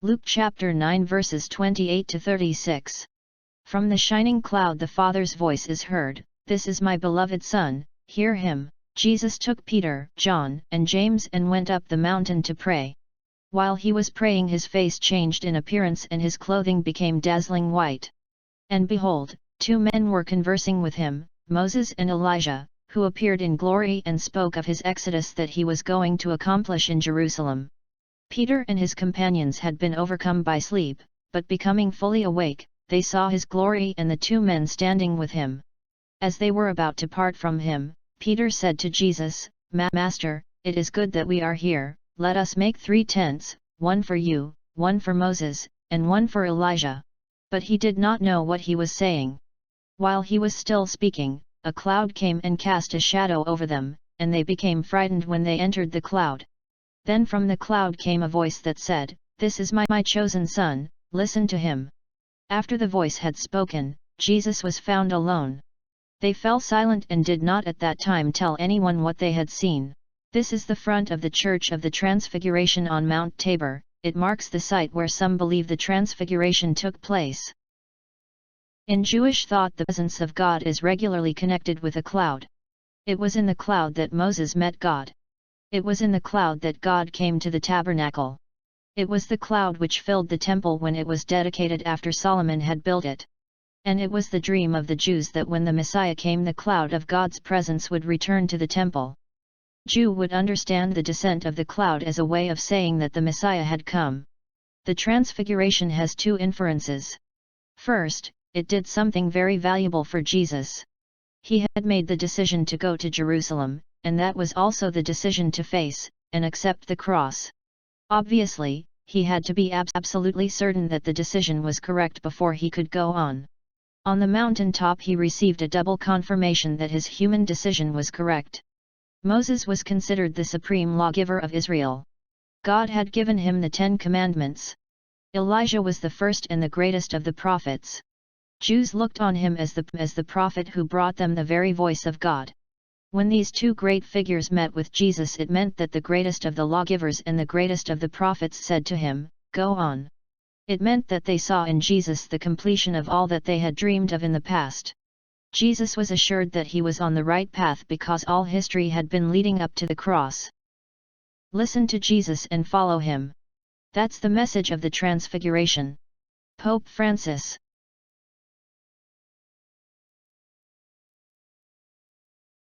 Luke chapter 9 verses 28 to 36. From the shining cloud the Father's voice is heard, "This is my beloved Son, hear him." Jesus took Peter, John, and James and went up the mountain to pray. While he was praying, his face changed in appearance and his clothing became dazzling white. And behold, two men were conversing with him, Moses and Elijah, who appeared in glory and spoke of his exodus that he was going to accomplish in Jerusalem. Peter and his companions had been overcome by sleep, but becoming fully awake, they saw his glory and the two men standing with him. As they were about to part from him, Peter said to Jesus, "Master, it is good that we are here. Let us make 3 tents, one for you, one for Moses, and one for Elijah." But he did not know what he was saying. While he was still speaking, a cloud came and cast a shadow over them, and they became frightened when they entered the cloud. Then from the cloud came a voice that said, "This is my chosen Son, listen to him." After the voice had spoken, Jesus was found alone. They fell silent and did not at that time tell anyone what they had seen. This is the front of the Church of the Transfiguration on Mount Tabor. It marks the site where some believe the Transfiguration took place. In Jewish thought, the presence of God is regularly connected with a cloud. It was in the cloud that Moses met God. It was in the cloud that God came to the tabernacle. It was the cloud which filled the temple when it was dedicated after Solomon had built it. And it was the dream of the Jews that when the Messiah came, the cloud of God's presence would return to the temple. Jew would understand the descent of the cloud as a way of saying that the Messiah had come. The Transfiguration has two inferences. First, it did something very valuable for Jesus. He had made the decision to go to Jerusalem, and that was also the decision to face and accept the cross. Obviously, he had to be absolutely certain that the decision was correct before he could go on. On the mountaintop he received a double confirmation that his human decision was correct. Moses was considered the supreme lawgiver of Israel. God had given him the 10 Commandments. Elijah was the first and the greatest of the prophets. Jews looked on him as the prophet who brought them the very voice of God. When these two great figures met with Jesus, it meant that the greatest of the lawgivers and the greatest of the prophets said to him, "Go on." It meant that they saw in Jesus the completion of all that they had dreamed of in the past. Jesus was assured that he was on the right path because all history had been leading up to the cross. Listen to Jesus and follow him. That's the message of the Transfiguration. Pope Francis.